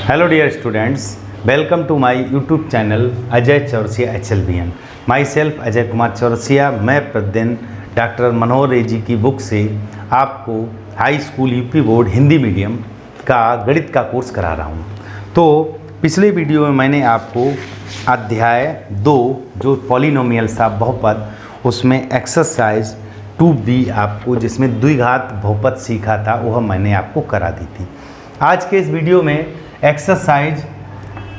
Hello dear students, welcome to my YouTube channel Ajay Chaurasia HLBN। Myself Ajay Kumar Chaurasia, मैं प्रतिदिन doctor मनोहर रे जी की बुक से आपको high school UP board Hindi medium का गणित का कोर्स करा रहा हूँ। तो पिछले वीडियो में मैंने आपको अध्याय 2 जो पॉलिनोमियल था बहुपद, उसमें एक्सरसाइज 2B आपको जिसमें द्विघात बहुपद सीखा था वह मैंने आपको करा दी थी। आज के इस वीडियो में एक्सरसाइज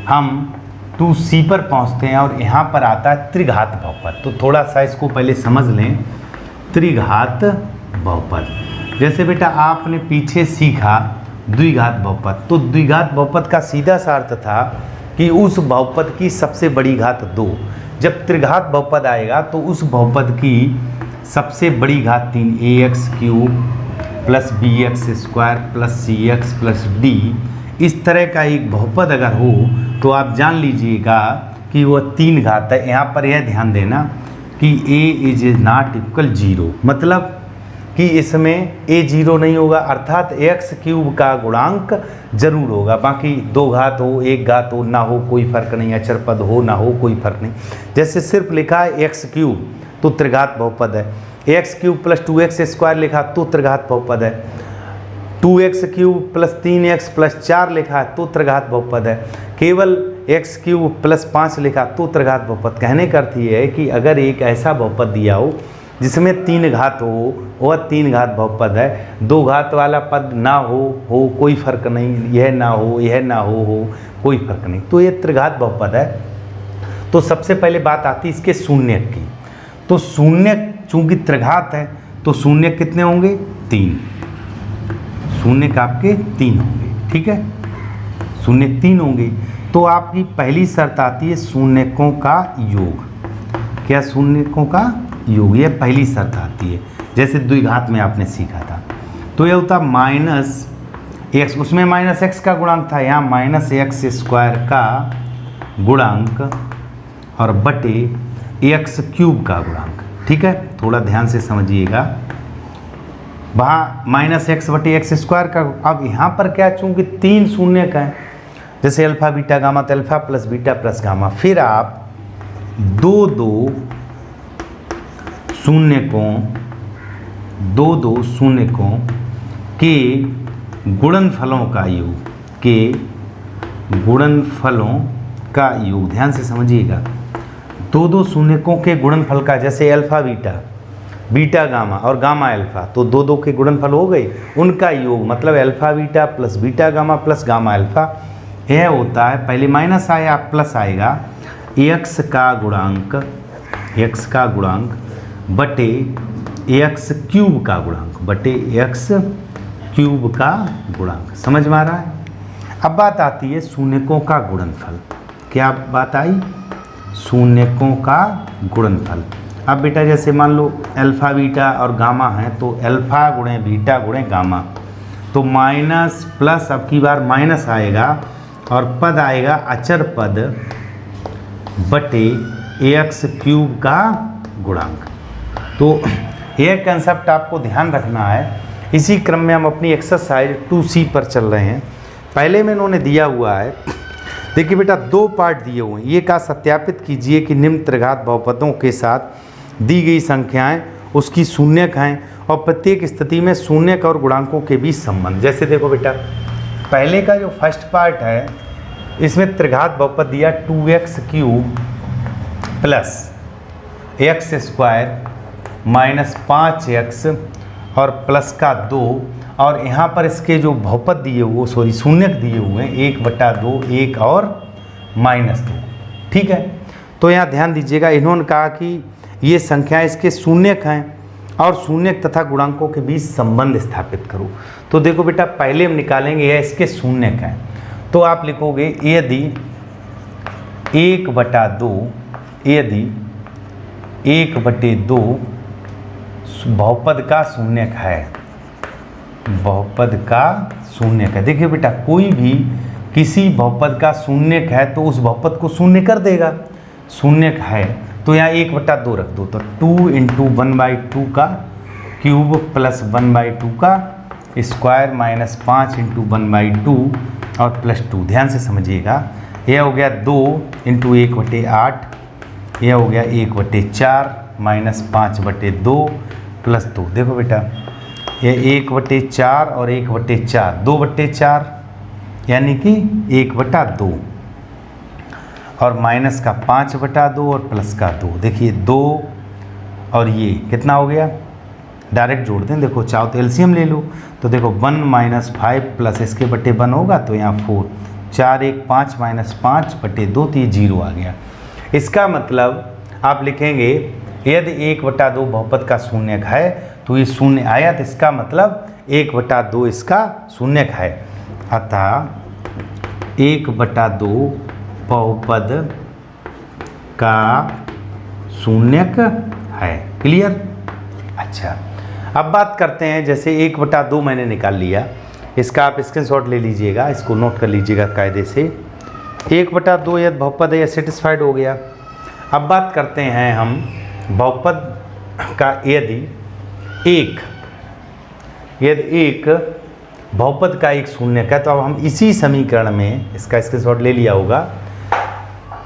हम 2C पर पहुंचते हैं और यहाँ पर आता है त्रिघात बहुपद। तो थोड़ा सा इसको पहले समझ लें। त्रिघात बहुपद, जैसे बेटा आपने पीछे सीखा द्विघात बहुपद, तो द्विघात बहुपद का सीधा सा अर्थ था कि उस बहुपद की सबसे बड़ी घात 2। जब त्रिघात बहुपद आएगा तो उस बहुपद की सबसे बड़ी घात 3 ax³ plus bx² plus cx plus d, इस तरह का एक बहुपद अगर हो तो आप जान लीजिएगा कि वह 3 घात है। यहाँ पर यह ध्यान देना कि a इज नॉट इक्वल 0, मतलब कि इसमें a 0 नहीं होगा, अर्थात x³ का गुणांक जरूर होगा। बाकी 2 घात हो, 1 घात हो, ना हो कोई फर्क नहीं, अचर पद हो ना हो कोई फर्क नहीं। जैसे सिर्फ लिखा है x³ तो त्रिघात बहुपद है, x³ प्लस 2x² लिखा तो त्रिघात बहुपद है, 2x³ प्लस 3x प्लस 4 लिखा है तो त्रिघात बहुपद है, केवल x³ प्लस 5 लिखा तो त्रिघात बहुपद। कहने का अर्थ ये है कि अगर एक ऐसा बहुपद दिया हो जिसमें 3 घात हो वह 3 घात बहुपद है। 2 घात वाला पद ना हो कोई फर्क नहीं, यह ना हो कोई फर्क नहीं, तो ये त्रिघात बहुपद है। तो सबसे पहले बात आती है इसके शून्य की। तो शून्य चूंकि त्रिघात है तो शून्य कितने होंगे? 3। शून्य का आपके 3 होंगे, ठीक है, शून्य 3 होंगे। तो आपकी पहली शर्त आती है शून्यकों का योग। क्या? शून्यकों का योग, यह पहली शर्त आती है। जैसे द्विघात में आपने सीखा था तो यह होता -x, उसमें -x का गुणांक था, यहाँ -x² का गुणांक और बटे x³ का गुणांक, ठीक है। थोड़ा ध्यान से समझिएगा, वहाँ -x बटे x² का। अब यहाँ पर क्या, चूंकि 3 शून्य का है, जैसे अल्फा बीटा गामा, तो alpha plus beta plus gamma, फिर आप 2 शून्यकों के गुणनफलों का योग, ध्यान से समझिएगा। 2 शून्यकों के गुणनफल का, जैसे अल्फा बीटा गामा और गामा अल्फा, तो 2 के गुणनफल हो गए, उनका योग मतलब alpha beta plus beta gamma plus gamma alpha. यह होता है, पहले माइनस आया प्लस आएगा, x का गुणांक बटे x³ का गुणांक, समझ में आ रहा है। अब बात आती है शून्यकों का गुणनफल। क्या बात आई? शून्यकों का गुणनफल। अब बेटा जैसे मान लो अल्फा बीटा और गामा है, तो अल्फा गुणे बीटा गुणे गामा, तो माइनस प्लस, अब की बार माइनस आएगा और पद आएगा अचर पद बटे x³ का गुणांक। तो यह कंसेप्ट आपको ध्यान रखना है। इसी क्रम में हम अपनी एक्सरसाइज 2C पर चल रहे हैं। पहले में इन्होंने दिया हुआ है, देखिए बेटा 2 पार्ट दिए हुए हैं। ये का सत्यापित कीजिए कि निम्न त्रिघात बहुपदों के साथ दी गई संख्याएं उसकी शून्यक हैं और प्रत्येक स्थिति में शून्यक और गुणांकों के बीच संबंध। जैसे देखो बेटा, पहले का जो फर्स्ट पार्ट है इसमें त्रिघात बहुपद दिया 2x³ plus x² minus 5x और प्लस का 2, और यहाँ पर इसके जो बहुपद दिए हुए शून्यक दिए हुए हैं 1/2, 1 और -2, ठीक है। तो यहाँ ध्यान दीजिएगा, इन्होंने कहा कि ये संख्या इसके शून्यक हैं और शून्यक तथा गुणांकों के बीच संबंध स्थापित करो। तो देखो बेटा, पहले हम निकालेंगे यह इसके शून्यक हैं, तो आप लिखोगे यदि 1/2 बहुपद का शून्यक है, देखिए बेटा कोई भी किसी बहुपद का शून्यक है तो उस बहुपद को शून्य कर देगा। शून्यक है तो यहाँ 1/2 रख दो, तो 2 × 1/2 का क्यूब प्लस 1/2 का स्क्वायर माइनस 5 × 1/2 और +2। ध्यान से समझिएगा, यह हो गया 2 × 1/8, यह हो गया 1/4 -5/2 +2। देखो बेटा, यह 1/4 और 1/4 2/4 यानी कि 1/2 और माइनस का 5/2 और प्लस का 2। देखिए 2 और ये कितना हो गया, डायरेक्ट जोड़ दें। देखो चाहो तो एलसीएम ले लो, तो देखो 1 - 5 प्लस इसके बटे 1 होगा तो यहाँ 4, 4 1 5 -5/2 तो ये 0 आ गया। इसका मतलब आप लिखेंगे यदि 1/2 बहुपद का शून्यक है तो ये 0 आया, तो इसका मतलब 1/2 इसका शून्यक है। अतः 1/2 बहुपद का शून्यक है। क्लियर? अच्छा, अब बात करते हैं, जैसे 1/2 मैंने निकाल लिया, इसका आप स्क्रीनशॉट ले लीजिएगा, इसको नोट कर लीजिएगा कायदे से। 1/2 यदि बहुपद है, यह सेटिस्फाइड हो गया। अब बात करते हैं हम बहुपद का, यदि एक बहुपद का एक शून्यक है, तो अब हम इसी समीकरण में, इसका स्क्रीनशॉट ले लिया होगा,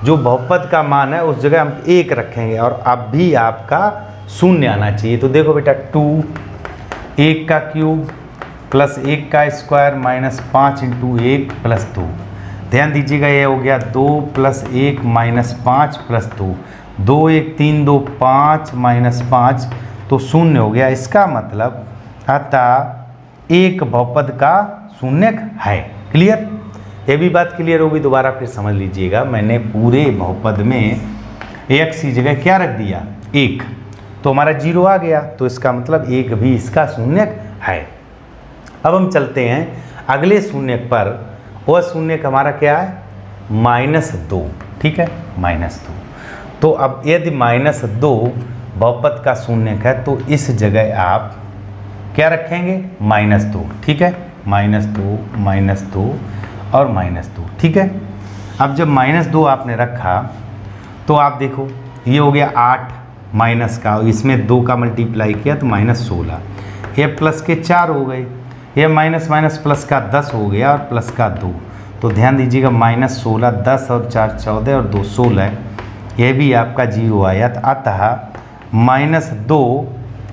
जो बहुपद का मान है उस जगह हम 1 रखेंगे और अब भी आपका 0 आना चाहिए। तो देखो बेटा 2 1 का क्यूब प्लस 1 का स्क्वायर माइनस 5 × 1 + 2। ध्यान दीजिएगा, ये हो गया 2 + 1 - 5 + 2, 2 1 3 2 5 - 5 तो 0 हो गया। इसका मतलब अतः एक बहुपद का शून्यक है। क्लियर? ये भी बात क्लियर होगी, दोबारा फिर समझ लीजिएगा। मैंने पूरे बहुपद में x की जगह क्या रख दिया, 1, तो हमारा 0 आ गया, तो इसका मतलब 1 भी इसका शून्यक है। अब हम चलते हैं अगले शून्यक पर। वह शून्यक हमारा क्या है, -2। ठीक है, -2। तो अब यदि -2 बहुपद का शून्यक है तो इस जगह आप क्या रखेंगे, -2। ठीक है, -2 -2 और -2। ठीक है, अब जब -2 आपने रखा तो आप देखो ये हो गया 8 माइनस का, इसमें 2 का मल्टीप्लाई किया तो -16, ये प्लस के 4 हो गए, ये माइनस माइनस प्लस का 10 हो गया और प्लस का 2। तो ध्यान दीजिएगा -16, 10 और 4 14 और 2 16, यह भी आपका 0 आया। अतः -2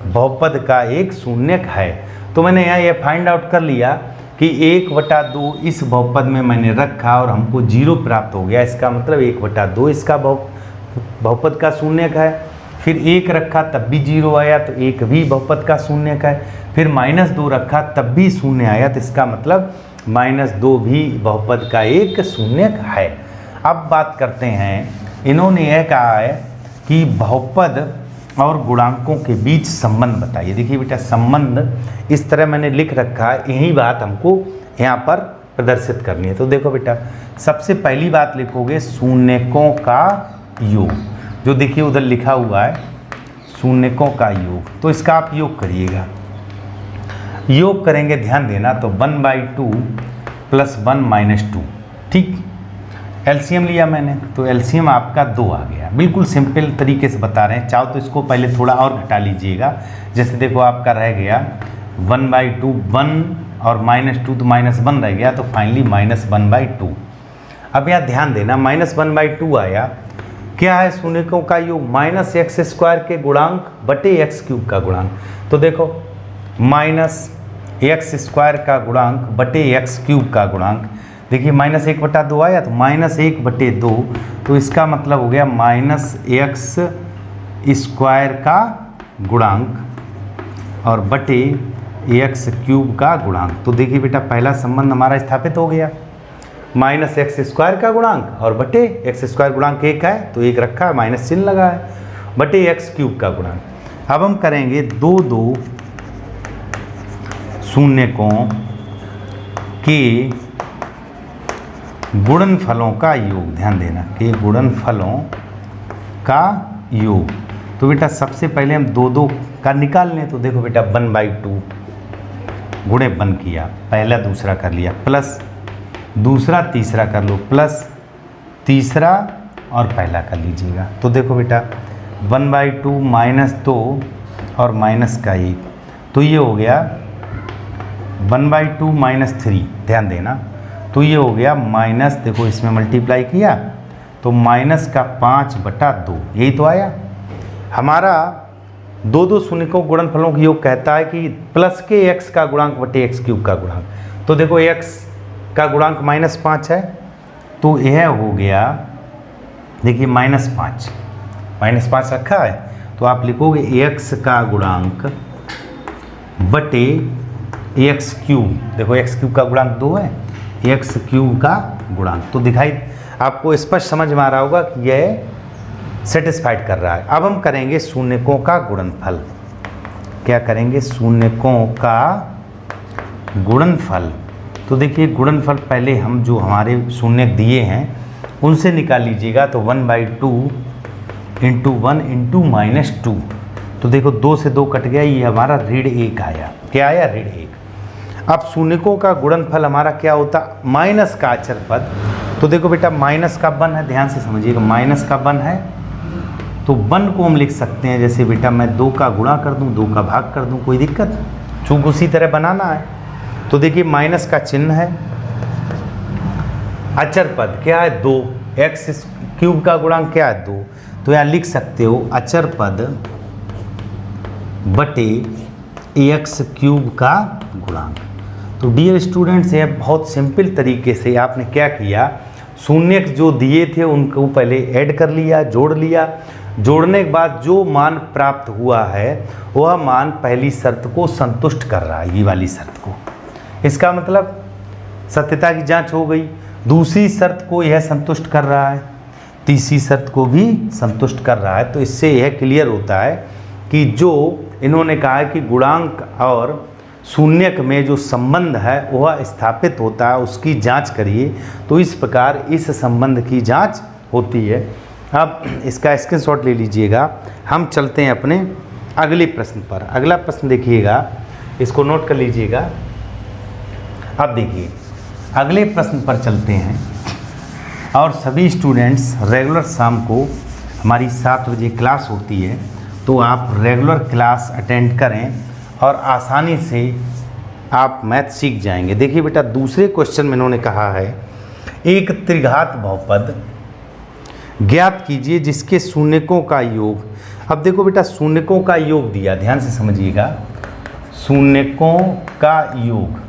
बहुपद का एक शून्यक है। तो मैंने यहाँ ये फाइंड आउट कर लिया कि 1/2 इस बहुपद में मैंने रखा और हमको 0 प्राप्त हो गया। इसका मतलब 1/2 इसका बहुपद का शून्यक है। फिर 1 रखा तब भी 0 आया, तो 1 भी बहुपद का शून्यक है। फिर -2 रखा तब भी 0 आया, तो इसका मतलब -2 भी बहुपद का एक शून्यक है। अब बात करते हैं, इन्होंने यह कहा है कि बहुपद और गुणांकों के बीच संबंध बताइए। देखिए बेटा, संबंध इस तरह मैंने लिख रखा है, यही बात हमको यहाँ पर प्रदर्शित करनी है। तो देखो बेटा, सबसे पहली बात लिखोगे शून्यकों का योग, जो देखिए उधर लिखा हुआ है शून्यकों का योग, तो इसका आप योग करिएगा। योग करेंगे, ध्यान देना, तो 1/2 + 1 - 2। ठीक, एलसीएम लिया मैंने, तो एलसीएम आपका 2 आ गया। बिल्कुल सिंपल तरीके से बता रहे हैं, चाहो तो इसको पहले थोड़ा और घटा लीजिएगा। जैसे देखो आपका रह गया 1/2 1 और -2 तो -1 रह गया, तो फाइनली -1/2। अब यहाँ ध्यान देना, -1/2 आया, क्या है शून्यकों का योग, -x² के गुणांक बटे x³ का गुणांक। तो देखो -x² का गुणांक बटे x³ का गुणांक, देखिए -1/2 आया तो -1/2, तो इसका मतलब हो गया -x² का गुणांक और बटे x³ का गुणांक। तो देखिए बेटा, पहला संबंध हमारा स्थापित हो गया, -x² का गुणांक और बटे x² गुणांक 1 है तो 1 रखा है, माइनस चिन्ह लगा है, बटे x³ का गुणांक। अब हम करेंगे 2 शून्यकों के गुणनफलों का योग। ध्यान देना कि गुणनफलों का योग। तो बेटा सबसे पहले हम 2 का निकाल लें। तो देखो बेटा 1/2 गुणे 1 किया, पहला दूसरा कर लिया, प्लस दूसरा तीसरा कर लो, प्लस तीसरा और पहला कर लीजिएगा। तो देखो बेटा 1/2 -2 और -1, तो ये हो गया 1/2 - 3। ध्यान देना, तो ये हो गया माइनस, देखो इसमें मल्टीप्लाई किया तो माइनस का 5/2, यही तो आया हमारा। दो दो शून्यकों गुणनफलों का योग कहता है कि प्लस के x का गुणांक बटे x³ का गुणांक। तो देखो x का गुणांक -5 है, तो यह हो गया, देखिए -5 रखा है, तो आप लिखोगे x का गुणांक बटे x³। देखो x³ का गुणांक 2 है, x³ का गुणांक। तो दिखाई आपको स्पष्ट समझ में आ रहा होगा कि यह सेटिस्फाइड कर रहा है। अब हम करेंगे शून्यकों का गुणनफल। क्या करेंगे? शून्यकों का गुणनफल। तो देखिए गुणनफल पहले हम जो हमारे शून्य दिए हैं उनसे निकाल लीजिएगा। तो 1/2 × 1 × -2। तो देखो 2 से 2 कट गया, ये हमारा ऋण 1 आया। क्या आया? ऋण 1। अब शून्यकों का गुणनफल हमारा क्या होता? माइनस का अचर पद। तो देखो बेटा माइनस का 1 है, ध्यान से समझिएगा, माइनस का 1 है तो 1 को हम लिख सकते हैं जैसे बेटा मैं 2 का गुणा कर दूं, 2 का भाग कर दूं, कोई दिक्कत? चूंकि उसी तरह बनाना है। तो देखिए माइनस का चिन्ह है, अचर पद क्या है? 2। x³ का गुणांक क्या है? 2। तो यहाँ लिख सकते हो अचर पद बटे x³ का गुणांक। तो डियर स्टूडेंट्स, ये बहुत सिंपल तरीके से आपने क्या किया, शून्य जो दिए थे उनको पहले ऐड कर लिया, जोड़ लिया। जोड़ने के बाद जो मान प्राप्त हुआ है वह मान पहली शर्त को संतुष्ट कर रहा है, ये वाली शर्त को। इसका मतलब सत्यता की जांच हो गई। दूसरी शर्त को यह संतुष्ट कर रहा है, तीसरी शर्त को भी संतुष्ट कर रहा है। तो इससे यह क्लियर होता है कि जो इन्होंने कहा है कि गुणांक और शून्यक में जो संबंध है वह स्थापित होता है, उसकी जांच करिए। तो इस प्रकार इस संबंध की जांच होती है। अब इसका स्क्रीनशॉट ले लीजिएगा। हम चलते हैं अपने अगले प्रश्न पर। अगला प्रश्न देखिएगा, इसको नोट कर लीजिएगा। अब देखिए अगले प्रश्न पर चलते हैं। और सभी स्टूडेंट्स रेगुलर शाम को हमारी 7 बजे क्लास होती है, तो आप रेगुलर क्लास अटेंड करें और आसानी से आप मैथ सीख जाएंगे। देखिए बेटा दूसरे क्वेश्चन में इन्होंने कहा है एक त्रिघात बहुपद ज्ञात कीजिए जिसके शून्यकों का योग। अब देखो बेटा शून्यकों का योग दिया, ध्यान से समझिएगा, शून्यकों का योग,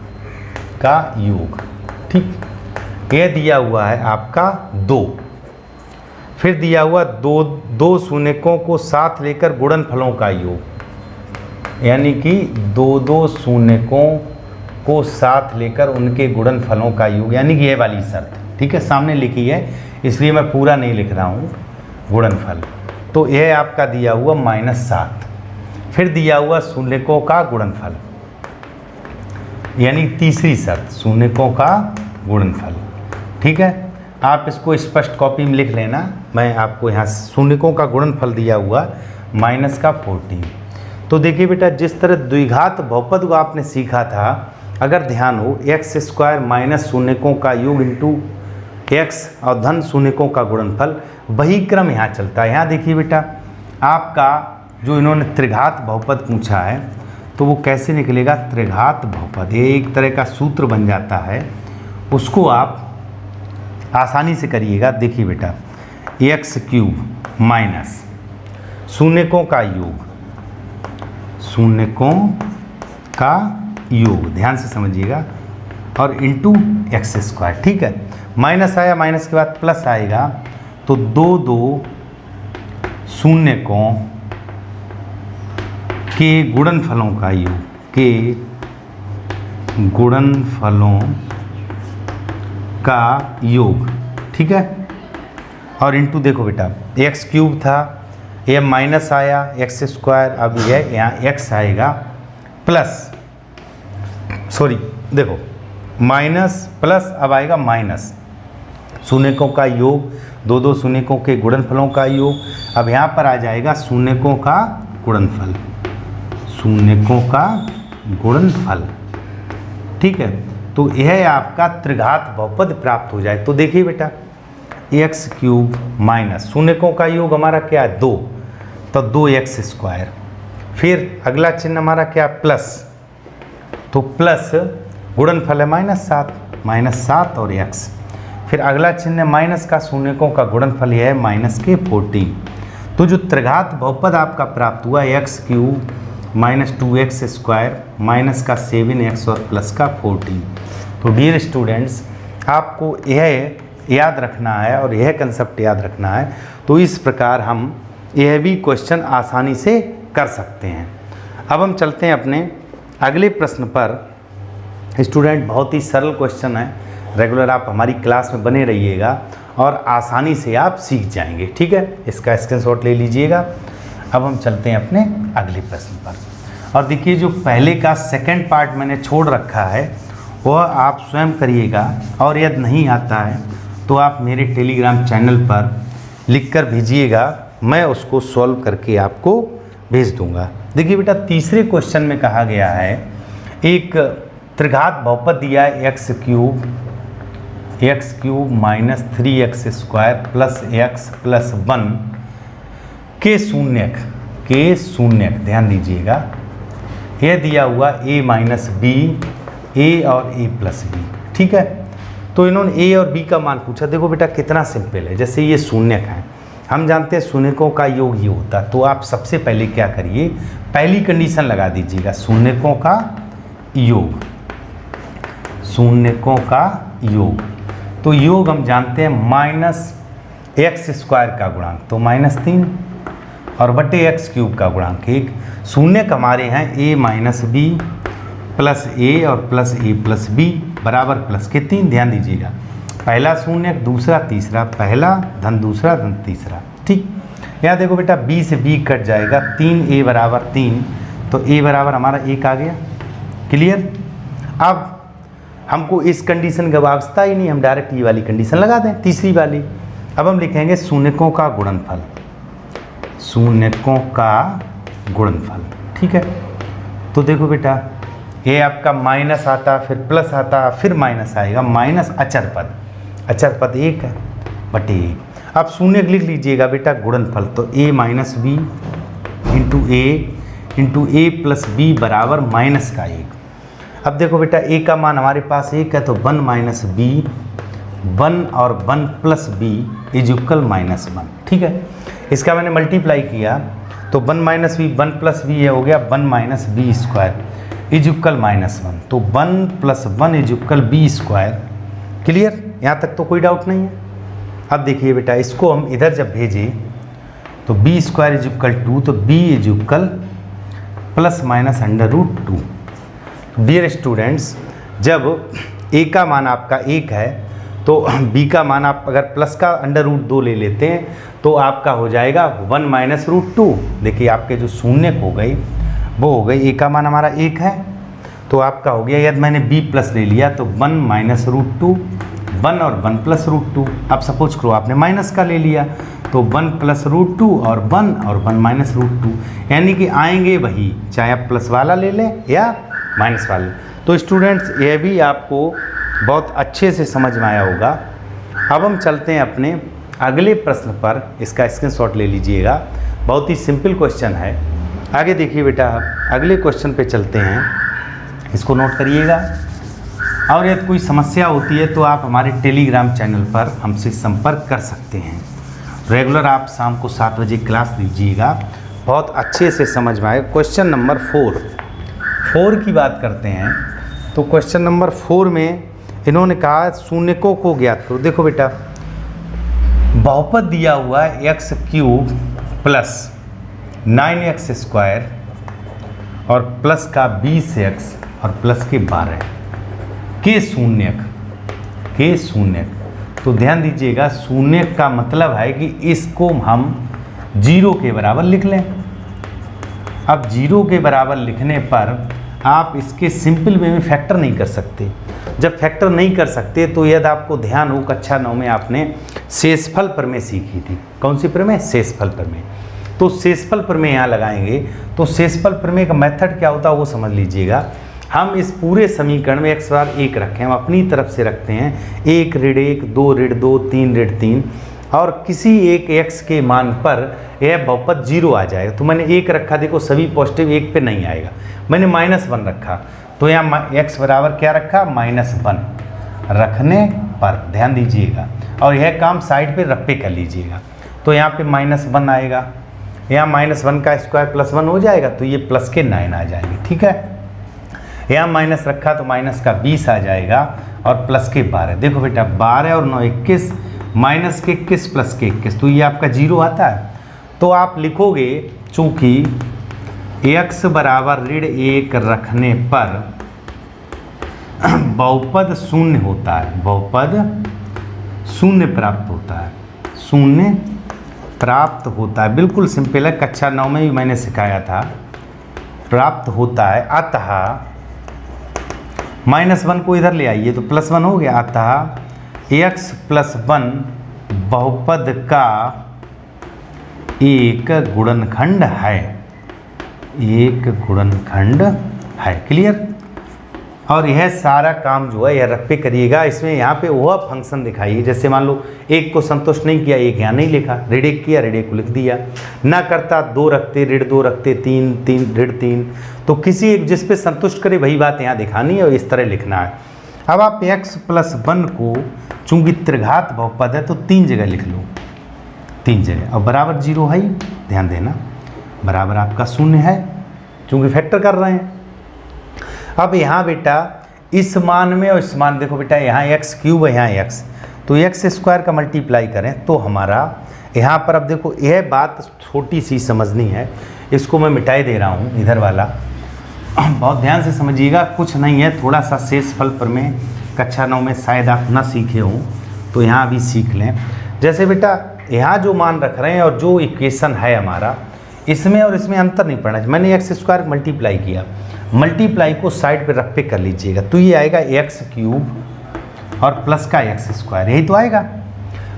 ठीक। ये दिया हुआ है आपका 2, फिर दिया हुआ दो शून्यकों को साथ लेकर गुणनफलों का योग, यानी कि 2 शून्यकों को साथ लेकर उनके गुणनफलों का योग, यानी कि ये वाली शर्त, ठीक है, सामने लिखी है इसलिए मैं पूरा नहीं लिख रहा हूँ गुणनफल। तो यह आपका दिया हुआ -7, फिर दिया हुआ शून्यकों का गुणनफल, यानी तीसरी शर्त शून्यकों का गुणनफल, ठीक है। आप इसको स्पष्ट कॉपी में लिख लेना। मैं आपको यहाँ शून्यकों का गुणनफल दिया हुआ -14। तो देखिए बेटा जिस तरह द्विघात बहुपद को आपने सीखा था, अगर ध्यान हो x² माइनस शून्यकों का योग इंटू x और धन शून्यकों का गुणनफल, वही क्रम यहाँ चलता है। यहाँ देखिए बेटा आपका जो इन्होंने त्रिघात बहुपद पूछा है तो वो कैसे निकलेगा? त्रिघात बहुपद, ये एक तरह का सूत्र बन जाता है, उसको आप आसानी से करिएगा। देखिए बेटा x³ माइनस शून्यकों का योग, ध्यान से समझिएगा, और इंटू x², ठीक है। माइनस आया, माइनस के बाद प्लस आएगा, तो 2 शून्यकों के गुणनफलों का योग, ठीक है। और इंटू देखो बेटा x³ था, ये माइनस आया, x², अब यह यहाँ x आएगा प्लस, सॉरी देखो माइनस प्लस, अब आएगा माइनस शून्यकों का योग, 2 शून्यकों के गुणनफलों का योग। अब यहाँ पर आ जाएगा शून्यकों का गुणनफल, ठीक है। तो यह आपका त्रिघात बहुपद प्राप्त हो जाए। तो देखिए बेटा x³ माइनस शून्यकों का योग हमारा क्या है? 2, तो 2x², फिर अगला चिन्ह हमारा क्या? प्लस, तो प्लस गुणनफल है -7, -7 और x। फिर अगला चिन्ह माइनस का शून्यकों का गुणनफल यह है -14। तो जो त्रिघात बहुपद आपका प्राप्त हुआ x³ -2x² माइनस का 7x और प्लस का 14। तो डियर स्टूडेंट्स, आपको यह याद रखना है और यह कंसेप्ट याद रखना है। तो इस प्रकार हम यह भी क्वेश्चन आसानी से कर सकते हैं। अब हम चलते हैं अपने अगले प्रश्न पर। स्टूडेंट, बहुत ही सरल क्वेश्चन है, रेगुलर आप हमारी क्लास में बने रहिएगा और आसानी से आप सीख जाएंगे। ठीक है, इसका स्क्रीनशॉट ले लीजिएगा। अब हम चलते हैं अपने अगले प्रश्न पर। और देखिए, जो पहले का सेकंड पार्ट मैंने छोड़ रखा है वह आप स्वयं करिएगा, और यदि नहीं आता है तो आप मेरे टेलीग्राम चैनल पर लिखकर भेजिएगा, मैं उसको सॉल्व करके आपको भेज दूंगा। देखिए बेटा, तीसरे क्वेश्चन में कहा गया है एक त्रिघात बहुपद दिया है x³ -3x² plus x plus 1 के शून्यक, ध्यान दीजिएगा, यह दिया हुआ a माइनस बी, a और a प्लस बी। ठीक है, तो इन्होंने a और b का मान पूछा। देखो बेटा कितना सिंपल है, जैसे ये शून्यक है, हम जानते हैं शून्यकों का योग ही होता है। तो आप सबसे पहले क्या करिए, पहली कंडीशन लगा दीजिएगा, शून्यकों का योग, शून्यकों का योग। तो योग हम जानते हैं -x² का गुणांक, तो -3 और बटे x³ का गुणांक 1। शून्यक हमारे हैं a minus B plus a और प्लस a प्लस b बराबर प्लस के 3। ध्यान दीजिएगा, पहला शून्यक, दूसरा, तीसरा, पहला धन दूसरा धन तीसरा। ठीक, यहाँ देखो बेटा, b से b कट जाएगा, 3a बराबर 3, तो a बराबर हमारा 1 आ गया। क्लियर। अब हमको इस कंडीशन की आवश्यकता ही नहीं, हम डायरेक्ट ये वाली कंडीशन लगा दें, तीसरी वाली। अब हम लिखेंगे शून्यकों का गुणनफल, शून्यकों का गुणनफल। ठीक है, तो देखो बेटा, ये आपका माइनस आता, फिर प्लस आता, फिर माइनस आएगा, माइनस अचर पद 1 है बटे 1। अब शून्यक लिख लीजिएगा बेटा गुणनफल, तो a minus B into a plus B बराबर माइनस का 1। अब देखो बेटा, a का मान हमारे पास 1 है, तो 1 माइनस बी, 1 और 1 प्लस बी इज इक्वल -1। ठीक है, इसका मैंने मल्टीप्लाई किया, तो 1 माइनस बी 1 प्लस बी हो गया 1 minus B square is equal -1। तो 1 plus 1 is equal B square. Clear, यहाँ तक तो कोई डाउट नहीं है। अब देखिए बेटा, इसको हम इधर जब भेजें तो बी स्क्वायर इज इक्वल 2, तो B is equal ±√2। Dear students, जब a का मान आपका 1 है तो b का मान आप अगर प्लस का √2 ले लेते हैं तो आपका हो जाएगा 1 -√2। देखिए आपके जो शून्यक हो गई वो हो गई, a का मान हमारा 1 है तो आपका हो गया, यदि मैंने b प्लस ले लिया तो 1 -√2, 1 और 1 प्लस √2। अब सपोज करो आपने माइनस का ले लिया तो 1 प्लस √2 और 1 और 1 -√2, यानी कि आएंगे वही, चाहे आप प्लस वाला ले लें या माइनस वाले। तो स्टूडेंट्स, यह भी आपको बहुत अच्छे से समझ में आया होगा। अब हम चलते हैं अपने अगले प्रश्न पर, इसका स्क्रीनशॉट ले लीजिएगा, बहुत ही सिंपल क्वेश्चन है। आगे देखिए बेटा, अगले क्वेश्चन पे चलते हैं, इसको नोट करिएगा। और यदि कोई समस्या होती है तो आप हमारे टेलीग्राम चैनल पर हमसे संपर्क कर सकते हैं। रेगुलर आप शाम को 7 बजे क्लास लीजिएगा, बहुत अच्छे से समझ में आए। क्वेश्चन नंबर 4 की बात करते हैं। तो क्वेश्चन नंबर 4 में इन्होंने कहा शून्यकों को ज्ञात करो। देखो बेटा, बहुपद दिया हुआ है x³ प्लस 9x² और प्लस का 20x और प्लस के 12 के शून्यक। तो ध्यान दीजिएगा, शून्यक का मतलब है कि इसको हम 0 के बराबर लिख लें। अब 0 के बराबर लिखने पर आप इसके सिंपल वे में फैक्टर नहीं कर सकते। जब फैक्टर नहीं कर सकते तो यदि आपको ध्यान हो, कक्षा 9 में आपने शेषफल प्रमेय सीखी थी। कौन सी प्रमेय? शेषफल प्रमेय। तो शेषफल प्रमेय यहाँ लगाएंगे तो शेषफल प्रमेय का मेथड क्या होता है वो समझ लीजिएगा। हम इस पूरे समीकरण में x बार 1 रखें, हम अपनी तरफ से रखते हैं 1 ऋण 1, 2 ऋण 2, 3 ऋण 3, और किसी एक x के मान पर यह बहुपद 0 आ जाएगा। तो मैंने 1 रखा, देखो सभी पॉजिटिव 1 पे नहीं आएगा, मैंने -1 रखा, तो यहाँ x बराबर क्या रखा? -1। रखने पर, ध्यान दीजिएगा, और यह काम साइड पे रप्पे कर लीजिएगा। तो यहाँ पे -1 आएगा, यहाँ -1 का स्क्वायर +1 हो जाएगा, तो ये प्लस के 9 आ जाएंगे, ठीक है। यहाँ माइनस रखा तो माइनस का 20 आ जाएगा और प्लस के 12। देखो बेटा 12 और 9 21, माइनस के 21 प्लस के 21, तो ये आपका 0 आता है। तो आप लिखोगे चूँकि x बराबर -1 रखने पर बहुपद शून्य होता है, बहुपद शून्य प्राप्त होता है, शून्य प्राप्त होता है। बिल्कुल सिंपल है, कक्षा 9 में भी मैंने सिखाया था, प्राप्त होता है। अतः -1 को इधर ले आइए तो +1 हो गया। अतः x + 1 बहुपद का एक गुणनखंड है, एक गुणनखंड है। क्लियर। और यह सारा काम जो है यह रप्पे करिएगा। इसमें यहाँ पे वह फंक्शन दिखाइए, जैसे मान लो 1 को संतुष्ट नहीं किया, 1 यहाँ नहीं लिखा, ऋण किया, ऋण को लिख दिया, ना करता 2 रखते, ऋण 2 रखते, 3 3 ऋण 3, तो किसी एक जिस पे संतुष्ट करे वही बात यहाँ दिखानी है और इस तरह लिखना है। अब आप x + 1 को चूंकि त्रिघात बहुपद है तो 3 जगह लिख लो, 3 जगह, और बराबर 0 है ही, ध्यान देना, बराबर आपका 0 है चूंकि फैक्टर कर रहे हैं। अब यहाँ बेटा इस मान में और इस मान, देखो बेटा यहाँ x³ है, यहाँ x, तो x² का मल्टीप्लाई करें तो हमारा यहाँ पर, अब देखो यह बात छोटी सी समझनी है, इसको मैं मिटाई दे रहा हूँ इधर वाला, बहुत ध्यान से समझिएगा, कुछ नहीं है, थोड़ा सा शेषफल पर में कक्षा 9 में शायद आप ना सीखे हों तो यहाँ भी सीख लें। जैसे बेटा यहाँ जो मान रख रहे हैं और जो इक्वेशन है हमारा, इसमें और इसमें अंतर नहीं पड़ना। मैंने x² मल्टीप्लाई किया, मल्टीप्लाई को साइड पे रप्पे कर लीजिएगा, तो ये आएगा x³ और प्लस का x², यही तो आएगा।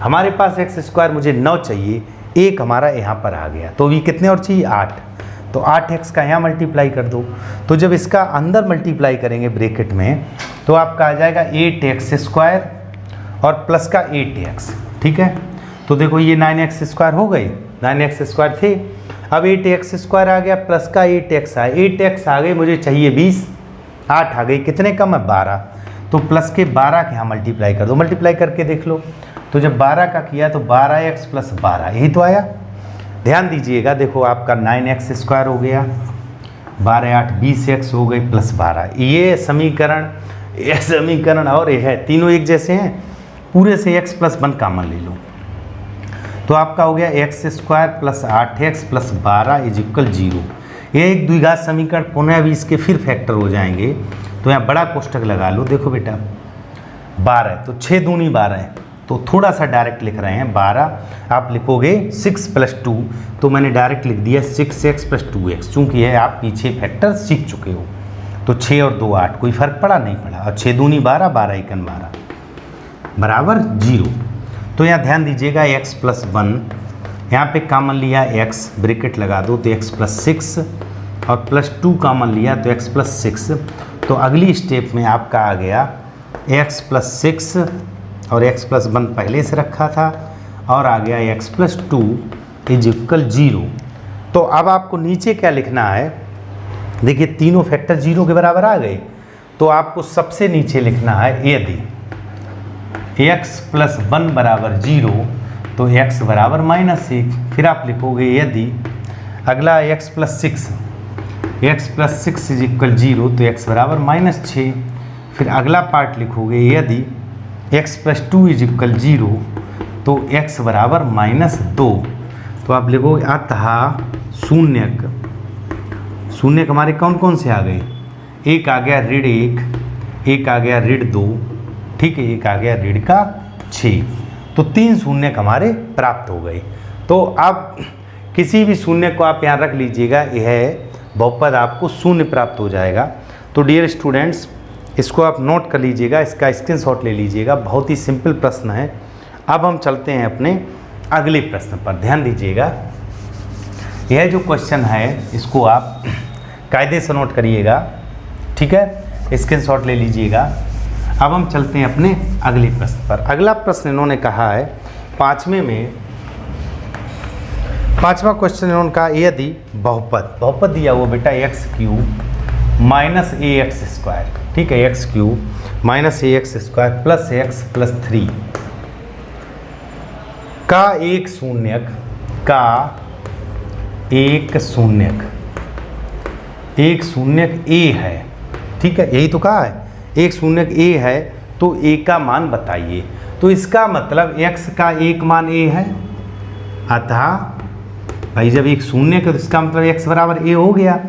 हमारे पास x² मुझे 9 चाहिए, 1 हमारा यहाँ पर आ गया, तो ये कितने और चाहिए 8, तो 8x का यहाँ मल्टीप्लाई कर दो। तो जब इसका अंदर मल्टीप्लाई करेंगे ब्रैकेट में तो आपका आ जाएगा 8x² और प्लस का 8x, ठीक है। तो देखो ये 9x² हो गई, 9x² थे, अब 8x² आ गया, प्लस का 8x आया, 8x आ गए, मुझे चाहिए 20, 8 आ गई, कितने कम है 12, तो प्लस के 12 के यहाँ मल्टीप्लाई कर दो, मल्टीप्लाई करके देख लो, तो जब 12 का किया तो 12x + 12, यही तो आया। ध्यान दीजिएगा, देखो आपका 9x² हो गया, 12 8 20x हो गई प्लस 12, ये समीकरण और ये है, तीनों एक जैसे हैं, पूरे से x + 1 कॉमन ले लो, तो आपका हो गया x² + 8x + 12 = 0। ये एक द्विघात समीकरण पुनः भी इसके फिर फैक्टर हो जाएंगे, तो यहाँ बड़ा कोष्ठक लगा लो। देखो बेटा 12 तो 6 दूनी 12 है, तो थोड़ा सा डायरेक्ट लिख रहे हैं, 12 आप लिखोगे 6 + 2, तो मैंने डायरेक्ट लिख दिया 6x + 2x, चूँकि यह आप पीछे फैक्टर सीख चुके हो, तो 6 और 2 8, कोई फर्क पड़ा नहीं पड़ा, और 6 दूनी 12, 12 × 12 बराबर 0। तो यहाँ ध्यान दीजिएगा x + 1, यहाँ पे कॉमन लिया x, ब्रैकेट लगा दो तो x + 6 और +2 कॉमन लिया तो x + 6, तो अगली स्टेप में आपका आ गया x + 6 और x + 1 पहले से रखा था, और आ गया x + 2 = 0। तो अब आपको नीचे क्या लिखना है, देखिए तीनों फैक्टर 0 के बराबर आ गए, तो आपको सबसे नीचे लिखना है यदि x + 1 = 0 तो x = -1, फिर आप लिखोगे यदि अगला x + 6 = 0 तो x = -6, फिर अगला पार्ट लिखोगे यदि x + 2 = 0 तो x = -2, तो आप लिखोगे अतः शून्य हमारे कौन कौन से आ गए, एक आ गया ऋण 1, एक आ गया ऋण 2, ठीक है, एक आ गया ऋण का 6, तो 3 शून्य हमारे प्राप्त हो गए। तो अब किसी भी शून्य को आप यहाँ रख लीजिएगा, यह बहुपद आपको शून्य प्राप्त हो जाएगा। तो डियर स्टूडेंट्स, इसको आप नोट कर लीजिएगा, इसका स्क्रीनशॉट ले लीजिएगा, बहुत ही सिंपल प्रश्न है। अब हम चलते हैं अपने अगले प्रश्न पर, ध्यान दीजिएगा, यह जो क्वेश्चन है इसको आप कायदे से नोट करिएगा, ठीक है, स्क्रीनशॉट ले लीजिएगा। अब हम चलते हैं अपने अगले प्रश्न पर। अगला प्रश्न इन्होंने कहा है 5वें में, 5वां क्वेश्चन इन्होंने कहा यदि बहुपद दिया हुआ बेटा x³ minus A X square, ठीक है, X cube minus A X square plus X plus 3 का एक शून्यक ए है, ठीक है, यही तो कहा है, एक शून्यक ए है तो ए का मान बताइए। तो इसका मतलब x का एक मान a है, अतः भाई जब एक शून्य का तो इसका मतलब x बराबर a हो गया।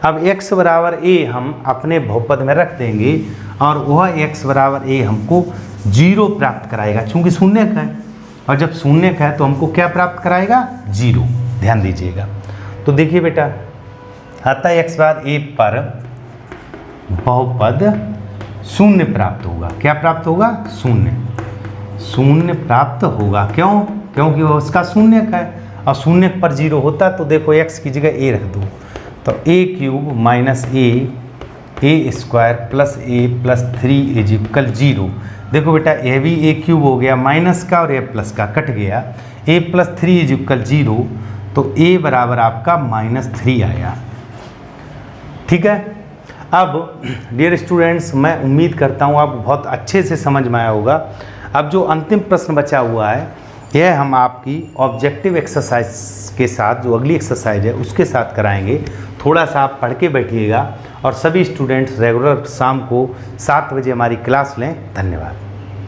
अब x बराबर a हम अपने बहुपद में रख देंगे और वह x बराबर a हमको 0 प्राप्त कराएगा, चूंकि शून्य का है, और जब शून्य का है तो हमको क्या प्राप्त कराएगा, 0। ध्यान दीजिएगा। तो देखिए बेटा, अतः x बार a पर बहुपद शून्य प्राप्त होगा। क्या प्राप्त होगा, शून्य प्राप्त होगा। क्यों, क्योंकि वो उसका शून्य का है और शून्य पर 0 होता, तो देखो x की जगह a रख दो, तो a cube minus A square plus a plus 3 is equal 0। देखो बेटा, ये भी a क्यूब हो गया माइनस का और a प्लस का कट गया, a प्लस 3 इज इक्वल 0, तो a बराबर आपका -3 आया। ठीक है। अब डियर स्टूडेंट्स, मैं उम्मीद करता हूँ आपको बहुत अच्छे से समझ में आया होगा। अब जो अंतिम प्रश्न बचा हुआ है, यह हम आपकी ऑब्जेक्टिव एक्सरसाइज के साथ, जो अगली एक्सरसाइज है उसके साथ कराएंगे। थोड़ा सा आप पढ़ के बैठिएगा और सभी स्टूडेंट्स रेगुलर शाम को 7 बजे हमारी क्लास लें। धन्यवाद।